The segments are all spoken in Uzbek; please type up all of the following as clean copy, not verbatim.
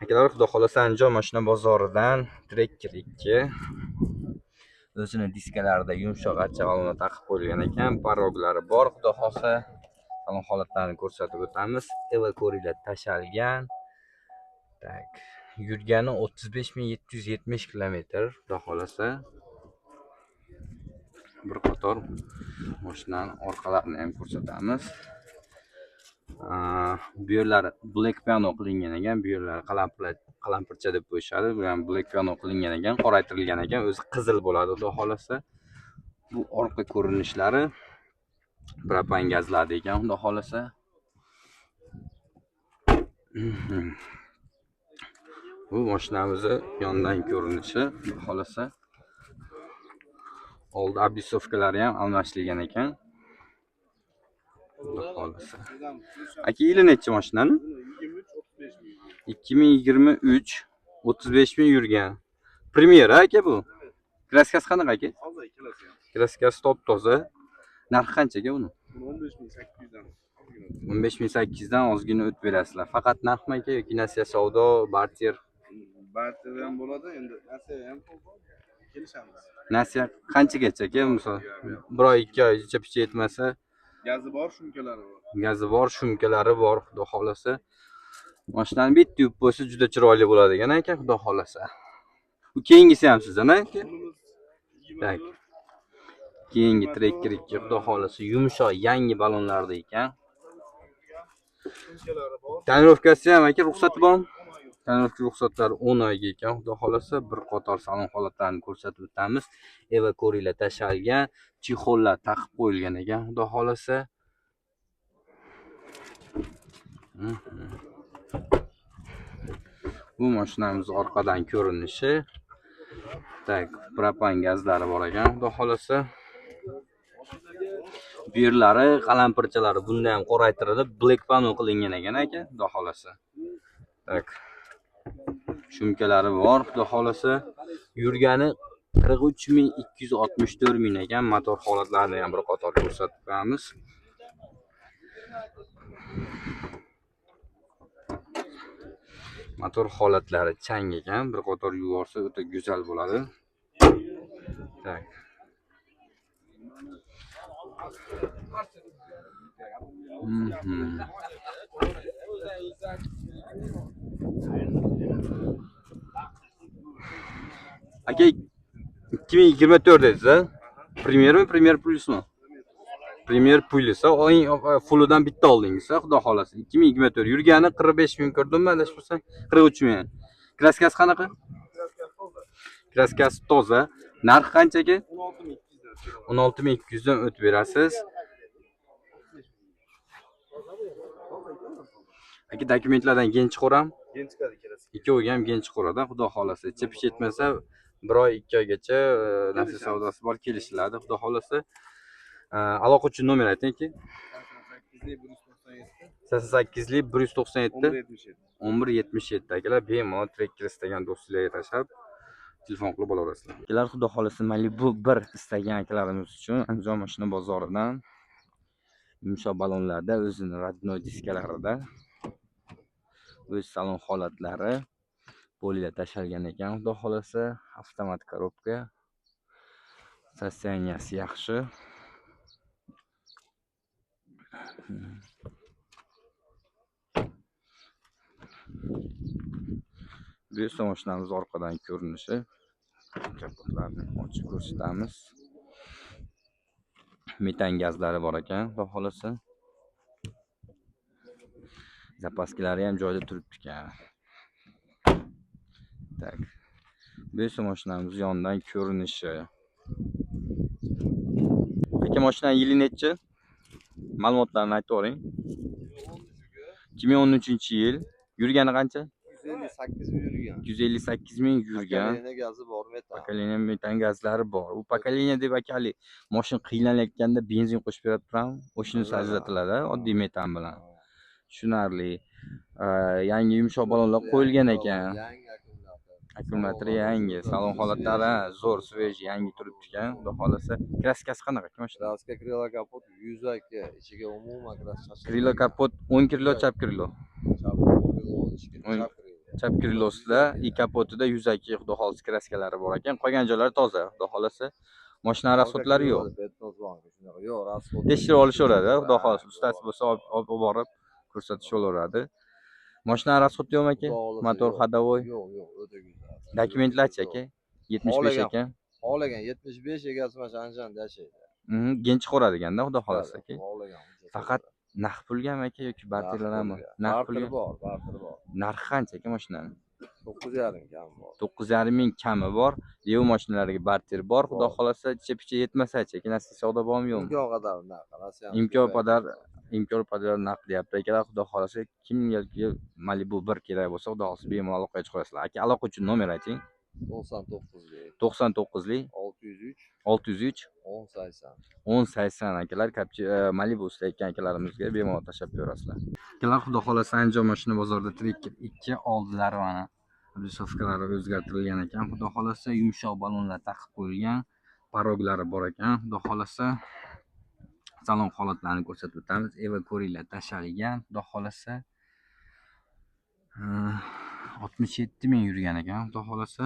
Akalar, xudo xolasa Andijon mashina bozoridan Tracker 2 o'zini diskalarida yumshoq archa balonlar taqib qo'yilgan ekan. Paroglari bor. Xudo xolasa salon holatlarini ko'rsatib o'tamiz. Evako'ringlar tashalgan. Tak. Yurgani 35770 kilometr. Xudo xolasa bir qator mashinaning orqalarini ham ko'rsatamiz. Bu yerlari black piano qilingan ekan, bu yerlari qalampircha deb qo'yishadi. Bu ham black piano qilingan ekan, qoraytirilgan ekan, o'zi qizil bo'ladi xudo xolasa. Bu orqa ko'rinishlari propan gazladi ekan xudo xolasa. Bu mashinamizni yondan ko'rinishi xudo xolasa. Oldi abisovkalari ham almashilgan ekan. Xudo xolasa. Aka, yili necha mashinani? 2023 35 ming yurgan. Premyera aka bu. Kraskasi qanaqa aka? Kraskasi top toza. Narxi qancha aka buni? 15800 dan ozgina o'tib berasizlar. Faqat narxmi aka yoki nasiya savdo, barter? Barter ham bo'ladi, endi nasiya ham kelishamiz. Nasiya qanchagacha aka? Misol 1 oy 2 oy picha yetmasa, gazi bor, shumkalari bor. Gazi bor, shumkalari bor, xudo xolasa. Mashinani bitta yuvib qo'ysa juda chiroyli bo'ladi ekan aka, xudo xolasa. Bu keyingisi ham sizdan aka? Tak. Keyingi Tracker 2 xudo xolasa yumshoq yangi balonlarda ekan. Tonirovkasi ham aka ruxsati bormi? Tonirovka ruxsatlari 10 oyga ekan, xudo xolasa bir qator salon holatlarini ko'rsatib o'tamiz. Evako'ringlar tashalgan, chexollar taqib qo'yilgan ekan, xudo xolasa. Bu mashinamiz orqadan ko'rinishi. Tak, propan gazlari bor ekan, xudo xolasa. Bu yerlari qalampirchalari bunda ham qoraytirilib, black piano qilingan ekan aka, xudo xolasa. Tak. Shumkalari bor, xudo xolasa. Yurgani 43264 ming ekan. Motor holatlarini ham bir qator ko'rsatib beramiz. Motor holatlari chang ekan, bir qator yuvorsa o'ta go'zal bo'ladi. Tak. Aka, 2024 dedingiz-a? Premiermi, Premier Plusmi? Premier Plus. Fullidan bitta oldingiz-a, xudo xolasa. 2024 yurgani 45 ming ko'rdimmi, adashmasam 43 ming. Kraskasi qanaqa? Kraskasi toza. Narxi qancha aka? 16200 dan o'tib berasiz. Aka, dokumentlardan keyin chiqaram. Keyin chiqadi kelasi. Ikkoviga ham keyin chiqaradi, xudo xolasa. Chip yetmasa 1 oy 2 oygacha nasiya savdosi bor, kelishiladi, xudo xolasa. Aloqa uchun nomer ayting aka. 88lik 197 1177 akalar, bemalol Tracker istagan do'stlarga tashlab telefon qilib olaverasizlar. Akalar, xudo xolasa Malibu 1 istagan akalarimiz uchun Andijon mashina bozoridan yumshoq balonlarda o'zini radnoy diskalarida o'z salon holatlari polilar tashalgan ekan, xudo xolasa. Avtomat korobka. Sosteniyasi yaxshi. Bu esa mashinamiz orqadan ko'rinishi. Kapotlarni ochib ko'rsatamiz. Metan gazlari bor ekan, xudo xolasa. Zapaskilari ham joyida turibdi ekan. Tak. Bu esa mashinamiz yondan ko'rinishi. Aka, mashinaning yili necha? Ma'lumotlarni aytib o'ring. 2013-yil. Yurgani qancha? 158 ming yurgan. 158 ming yurgan. Pakaleniya gazi bor, metan. Pakaleniya metan gazlari bor. Bu pakaleniya deb akali mashina qiynalayotganda benzin qo'shib berib turamiz. O'shini ajratiladi oddiy metan bilan. Tushunarli. Yangi yumshoq balonlar qo'yilgan ekan. Akkumulyator yangi, salon holatlari zo'r, svej, yangi turibdi ekan, xudo xolasa. Kraskasi qanaqa mashina? Kraska krilo kapot 100 aka, ichiga umuman kraska. Krilo kapot 10 krilo, chap krilo. Chap krilosida, i kapotida yuzaki xudo xolisi kraskalari bor ekan. Qolgan joylari toza, xudo xolisi. Mashina rasxodlari yo'q. Yo'q, rasxod. Tekshirib olishaveradi, xudo xolisi. Ustasi bo'lsa olib borib ko'rsatishaveradi. Mashina rasxod yo'qmi aka? Motor ходовой. Yo'q, o'ta go'zal. Dokumentlarchi aka? 75 ekan. Xohlagan 75 egasi mana anjanda yashaydi. Genchi qo'radiganda, xudo xolisi aka. Xohlagan. Faqat naqd pulgami aka yoki barterlarmi? Naqd pulga. Barter bor. Narxi qancha aka mashinani? 9,5 kami bor. 9,5 ming kami bor. Leo mashinalariga barter bor. Xudo xolisa picha yetmasa-chi, nasib savdo bormi yo'qmi? Imkon qadar Imkon qadar naqd deyapti akalar. Xudo xolisa kimga Malibu 1 kerak bo'lsa, xudo xolisa bemalol aloqaga chiqasizlar. Aka, aloqa uchun nomer ayting. 99lik 603 1080 akalar Malibu istayotgan akalarimizga bemalol tashlab berasizlar. Akalar, xudo xolasa Andijon mashina bozorida Tracker 2 oldilari mana obrisovkalari o'zgartirilgan ekan. Xudo xolasa yumshoq balonlar taqib qo'yilgan, paroglari bor ekan. Xudo xolasa salon holatlarini ko'rsatib o'tamiz. Eva ko'ringlar tashalgan. Xudo xolasa 67 ming yurgan ekan. Xudo xolasa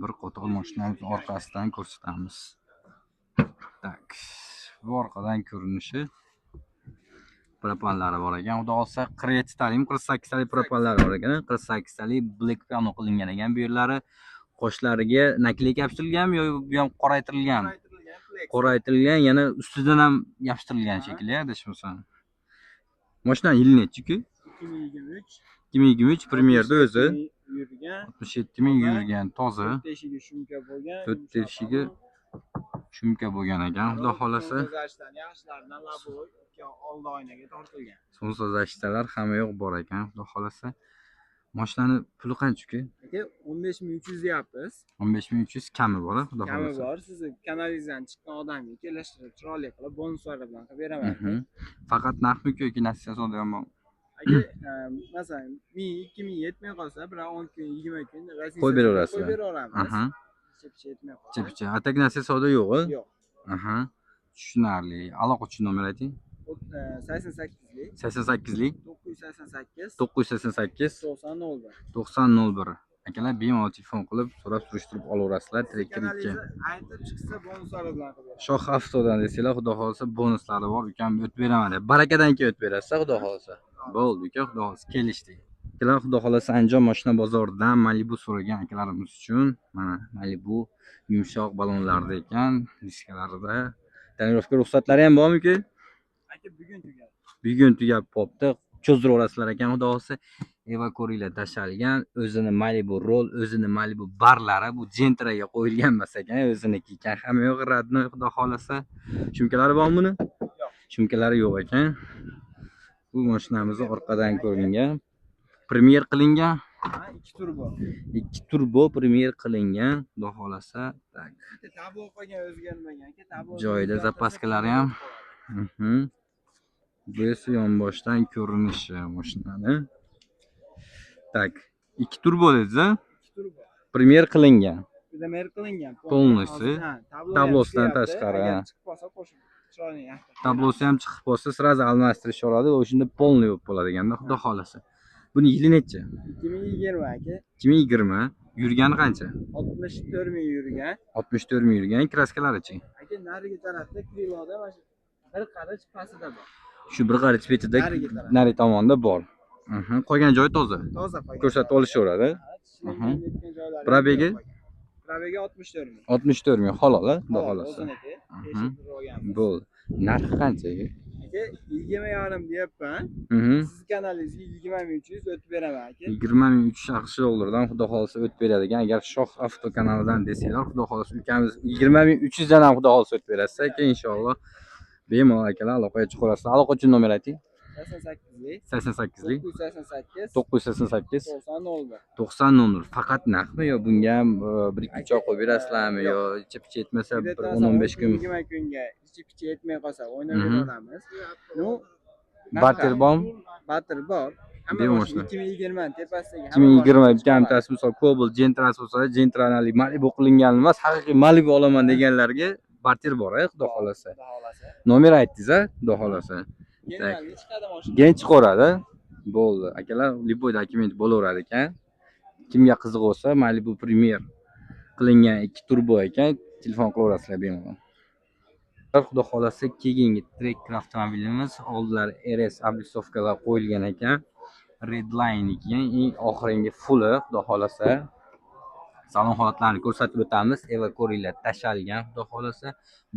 bir qo'tol mashinamiz orqasidan ko'rsatamiz. Tak, bu orqadan ko'rinishi propanlari bor ekan. Xudo xolasa 47 talik, 48 talik propanlari bor ekan. 48 talik black piano qilingan ekan. Bu yerlari qoshlariga nakleyka yopishtirilganmi yoki bu ham qoraytirilganmi? Qoraytirilgan, yana ustidan ham yopishtirilgan shekilli, adashmasam. Mashina yili nechi-ku? 2023 Premierda o'zi yurgan, 67 ming yurgan, toza. 4 teshigi shumka bo'lgan. 4 teshigi shumka bo'lgan ekan. Xudo xolasa yaxshilaridan laboy oldi oynaga tortilgan. sonsiz ashtalar hamma yo'q bor ekan. Xudo xolasa mashinani puli qancha-ku? Aka 15300 deyapmiz. 15300 kami bor, xudo Kami xolasa. bor. Sizni kanalizdan chiqqan odamga kelishtirib, chiroyli qilib bonuslar bilan qilib beraman. Faqat naqdmi yoki nasiya savdo ham bor? Aka, masalan, 1000-2000 yetmay qolsa, bir 10 kun, 20 kun qo'yib beraverasizlar. Qo'yib beraveramiz. Picha yetmay qolsa. Picha. Atak nasiya savdo yo'q-ku? Yo'q. Tushunarli. Aloqa uchun nomer ayting. 88lik 88lik 988 988 9001. 9001. Akalar bemalol telefon qilib so'rab surishtirib olaverasizlar. Tracker 2. Aytib chiqsa bonuslari bilan qilib. Shoh avtodan desanglar, xudo xolasa bonuslari bor, ukam o'tib beraman deb. Barakadan keyin o'tib berasiz, xudo xolasa. Bo'ldi uka, xudo xolasa kelishdik. Akalar, xudo xolasa Andijon mashina bozoridan Malibu so'ragan akalarimiz uchun mana Malibu yumshoq balonlarda ekan, diskalarida. Tonirovka ruxsatlari ham bormi-ku? Aka bugun tugadi. Bugun tugab qopti. Cho'zdiraverasizlar ekan, xudo xolasa. Eva ko'ringlar tashalgan, o'zini Malibu Roll, o'zini Malibu barlari bu Gentraga qo'yilgan emas ekan, o'ziniki ekan. Hamma yo'q radno, xudo xolasa. Shumkalari bormi buni? Yo'q. Shumkalari yo'q ekan. Bu mashinamizni orqadan ko'ringan. Premier qilingan. 2 turbo. 2 turbo premier qilingan, xudo xolasa. Tak. Tabo qolgan o'zgarmagan. Tabo Joyida zapaskalari ham. Bu esa yonboshdan ko'rinishi mashinani. Tak, 2 turbo dedingiz-a? 2 turbo. Premier qilingan. Premier qilingan. Polnisi. Tablosidan tashqari. Chiqib qolsa qo'shib chiroyli yaxshi. Tablosi ham chiqib qolsa, sразу almashtirish oladi, o'shunda polniy bo'lib qoladi eganda, xudo xolasa. Buni yili necha? 2020 aka. 2020. Yurgani qancha? 64 ming yurgan. 64 ming yurgan. Kraskalari-chi? Aka narigi tarafda kriloda mana shu bir qarich pastida bor. Shu bir qarich betida nari tomonda bor. Qolgan joyi toza. Toza qolgan. Ko'rsatib olishaveradi. Probegi? Probegi 64 ming. 64 ming halol, xudo xolasa. O'ziniki. Bo'l. Narxi qancha? Aka 20,5 deyapman. Siz kanalingizga 20,300 o'tib beraman aka. 20,300 AQSh dollardan xudo xolasa o'tib beradigan. Agar Shoh avto kanalidan desanglar, xudo xolasa ukamiz 20,300 dan ham xudo xolasa o'tib berasiz aka, inshaalloh. Bemalol akalar aloqaga chiqarasizlar. Aloqa uchun nomer ayting. 88lik 988 9001. Faqat naqdmi yo bunga ham bir ikki choy qo'yib berasizlarmi yo ichi-picha yetmasa bir 10-15 kun 20 kunga ichi-picha yetmay qolsa o'ynab beramiz. No, barter bormi? Barter bor. Hamma 2020 tepasidagi 2020 kamtasi misol Cobalt Gentrasi bo'lsa, Gentranali Malibu qilingan emas, haqiqiy Malibu olaman deganlarga barter bor, xudo xolasa. Nomer aytdingiz-a, xudo xolasa. Gench chiqadi. Bo'ldi. Akalar, Liboy dokument bo'laverar ekan. Kimga qiziq bo'lsa, Malibu Premier qilingan 2 turbo ekan, telefon qilaverasizlar bemalol. Xudo xolasa keyingi Tracker avtomobilimiz oldilari RS oblisovkalar qo'yilgan ekan. Redline ekan, eng oxirgi fulli xudo xolasa. Salon holatlarini ko'rsatib o'tamiz. Eva Corilla tashalgan xudo xolasa.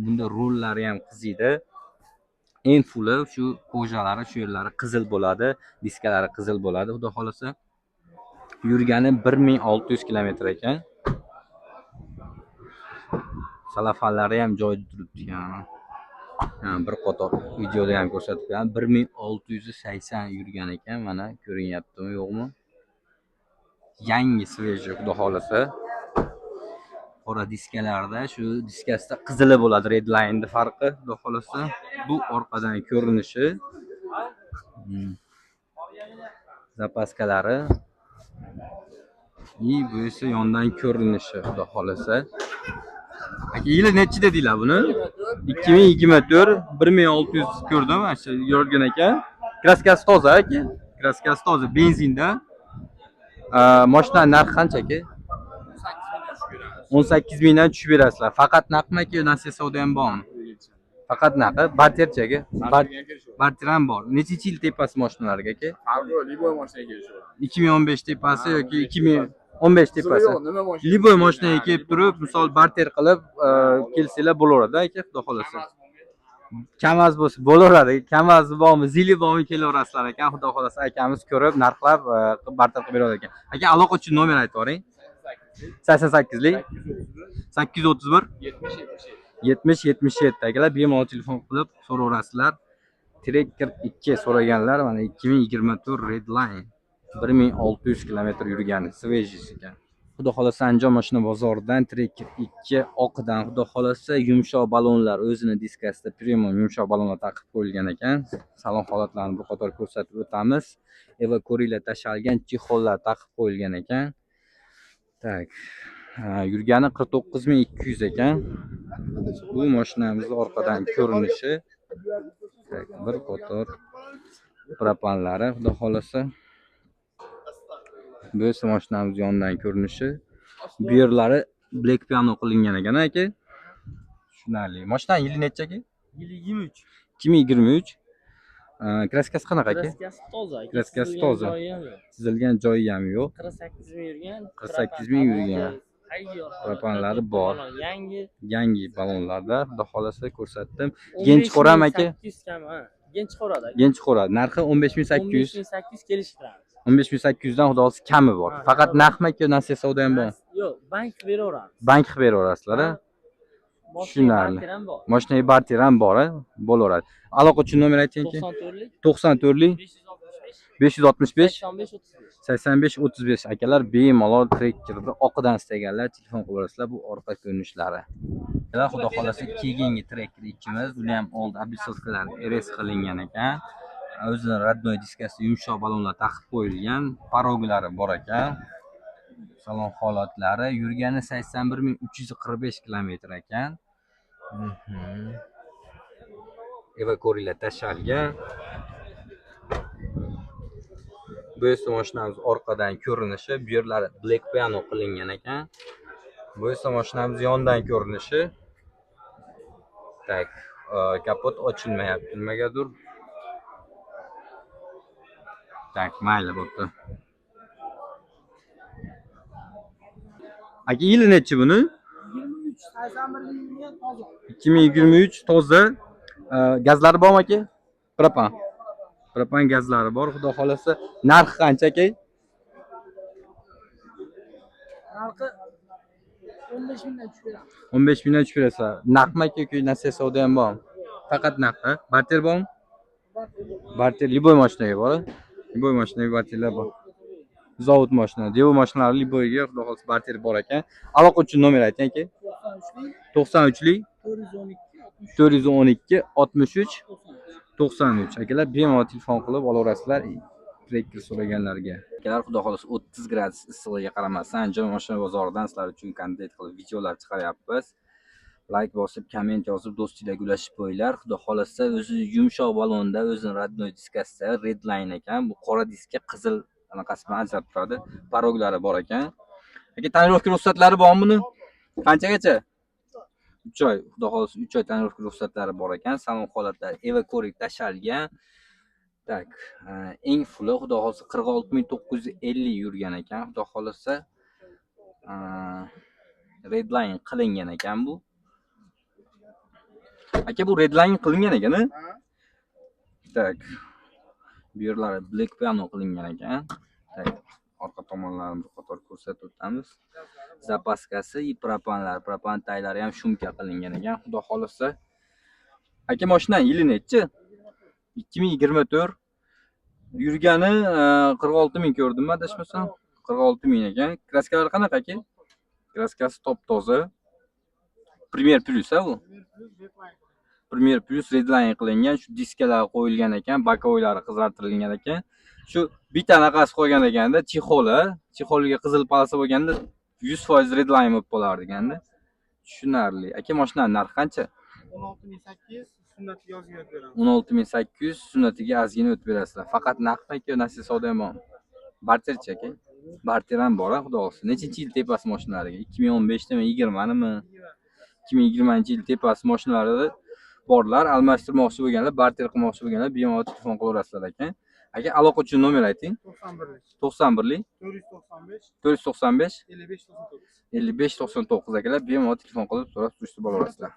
Bunda rullari ham qiziydi. Eng fulli shu ko'jalari, shu yerlari qizil bo'ladi, diskalari qizil bo'ladi xudo xolasa. Yurgani 1600 km ekan. Salafanlari ham joyida turibdi ekan. Bir qator videoda ham ko'rsatgan. 1680 yurgan ekan. Mana ko'rinyaptimi, yo'qmi? Yangi sveji xudo xolasa. Qora diskalarda shu diskasida qizili bo'ladi, Redline farqi xudo xolasa. Bu orqadan ko'rinishi. Zapaskalari. Bu esa yondan ko'rinishi xudo xolasa. Aka, yili nechi dedilar buni? 2024, 1600 ko'rdim, shu yorgan ekan. Kraskasi toza aka. Kraskasi toza, benzinda. Mashina narxi qancha aka? 18 mingdan tushib berasizlar. Faqat naqdmi aka, nasiya savdo ham bormi? Faqat naqd, barterchi aka. Barter ham bor. Necha yil tepasi mashinalarga aka? Farqi yo'q, Liboy mashinaga kelishadi. 2015 tepasi yoki 2015 tepasi. Liboy mashinaga kelib turib, misol barter qilib kelsanglar bo'laveradi aka, xudo xolasa. Kamaz bo'lsa bo'laveradi. Kamaz bormi, zili bormi kelaverasizlar ekan, xudo xolasa akamiz ko'rib, narxlab barter qilib beradi ekan. Aka, aloqa uchun nomer aytib boring. 88lik 831 70 77 akalar, bemalol telefon qilib so'raverasizlar. Tracker 2 so'raganlar, mana 2024 Redline 1600 km yurgani, svejis ekan. Xudo xolasa Andijon mashina bozoridan Tracker 2 oqidan xudo xolasa yumshoq balonlar, o'zini diskasida premium yumshoq balonlar taqib qo'yilgan ekan. Salon holatlarini bir qator ko'rsatib o'tamiz. Eva Corilla tashalgan chexollar taqib qo'yilgan ekan. Tak. Yurgani 49200 ekan. Bu mashinamiz orqadan ko'rinishi. Tak, bir qator propanlari xudo xolasa. Bu esa mashinamiz yonidan ko'rinishi. Bu yerlari black piano qilingan ekan aka. Tushunarli. Mashina yili necha aka? Yili 23. 2023. Kraskasi qanaqa aka? Kraskasi toza. Kraskasi toza. Chizilgan joyi ham yo'q. 48 ming yurgan. 48 ming yurgan. Propanlari bor. Yangi balonlarda xudo xolasa ko'rsatdim. Gench qo'ram aka. 800 kam, ha. Gench qo'radi. Gench qo'radi. Narxi 15800. 15800 kelishtiramiz. 15800 dan xudo xolasa kami bor. Faqat naqdmi aka, nasiya savdo ham bor? Yo'q, bank beraveramiz. Bank qilib beraverasizlar, ha? Tushunarli. Mashinaga barter ham bor, bo'laveradi. Aloqa uchun nomer ayting aka. 94lik 565 85 35 akalar, bemalol Tracker'ni oqidan istaganlar telefon qilaverasizlar. Bu orqa ko'rinishlari. Akalar, xudo xolasa keyingi Tracker 2miz, buni ham old oblisovkalar RS qilingan ekan. O'zini radnoy diskasi yumshoq balonlar taqib qo'yilgan, paroglari bor ekan. Salon holatlari, yurgani 81345 km ekan. Eva Corilla tashalgan. Bu esa mashinamiz orqadan ko'rinishi, bu yerlari black piano qilingan ekan. Bu esa mashinamiz yondan ko'rinishi. Tak, kapot ochilmayapti nimagadir. Tak, mayli bo'pti. Aka, yili nechi buni? 2023 toza. Gazlari bormi aka? Propan. Propan gazlari bor, xudo xolasa. Narxi qancha aka? Narxi 15 mingdan tushib beramiz. 15 mingdan tushib berasizlar. Naqdmi aka yoki nasiya savdo ham bormi? Faqat naqd, ha? Barter bormi? Barter Liboy mashinaga bor. Liboy mashinaga barterlar bor. Zavod mashina, Devo mashinalari Liboyga xudo xolasa barter bor ekan. Aloqa uchun nomer ayting aka. 93lik 412 63 93 akalar, bemalol telefon qilib olaverasizlar. Tracker so'raganlarga. Akalar, xudo xolasa 30 gradus issiqligiga qaramasdan Andijon mashina bozoridan sizlar uchun kontent qilib videolar chiqaryapmiz. Like bosib, komment yozib, do'stinglarga ulashib qo'yinglar. Xudo xolasa, o'zi yumshoq balonda, o'zining родной diskasida Redline ekan. Bu qora diskka qizil anaqasi bilan ajrab turadi. Paroglari bor ekan. Aka, tonirovka ruxsatlari bormi buni? Qanchagacha? 3 oy. Xudo xolasa 3 oy tonirovka ruxsatlari bor ekan. Salon holatlar Eva ko'rik tashalgan. Tak, eng fuli xudo xolasa 46950 yurgan ekan. Xudo xolasa Redline qilingan ekan bu. Aka, bu Redline qilingan ekan-a? Ha? Tak. Bu yerlari black piano qilingan ekan. Tak, orqa tomonlarini bir qator ko'rsatib o'tamiz. Zapaskasi, propanlar, propan taylari ham shumka qilingan ekan. Xudo xolasa. Aka, mashina yili nechi? 2024. Yurgani 46000 ko'rdim, adashmasam. 46000 ekan. Kraskalari qanaqa aka? Kraskasi top-toza. Premier Plus bu. Premier Plus Redline qilingan, shu diskalar qo'yilgan ekan, bokovoylari qizartirilgan ekan. Shu bitta anaqasi qo'ygan ekanda, chexoliga qizil polasa bo'lganda 100% Redline bo'lib qolar deganda. Tushunarli. Aka, mashinaning narxi qancha? 16800 sunnatiga yozib beramiz. 16800 sunnatiga ozgina o'tib berasizlar. Faqat naqdmi aka, nasiya savdo ham bor. Barterchi aka. Barter ham bor, xudo xolasa. Nechinchi yil tepasi mashinalariga? 2015dami, 20nimi? 2020yil tepasi mashinalari borlar. Almashtirmoqchi bo'lganlar, barter qilmoqchi bo'lganlar bemalol telefon qilaverasizlar ekan. Aka, aloqa uchun nomer ayting. 91lik 495 495 5599 akalar bemalol telefon qilib so'rab surishtirib olaverasizlar.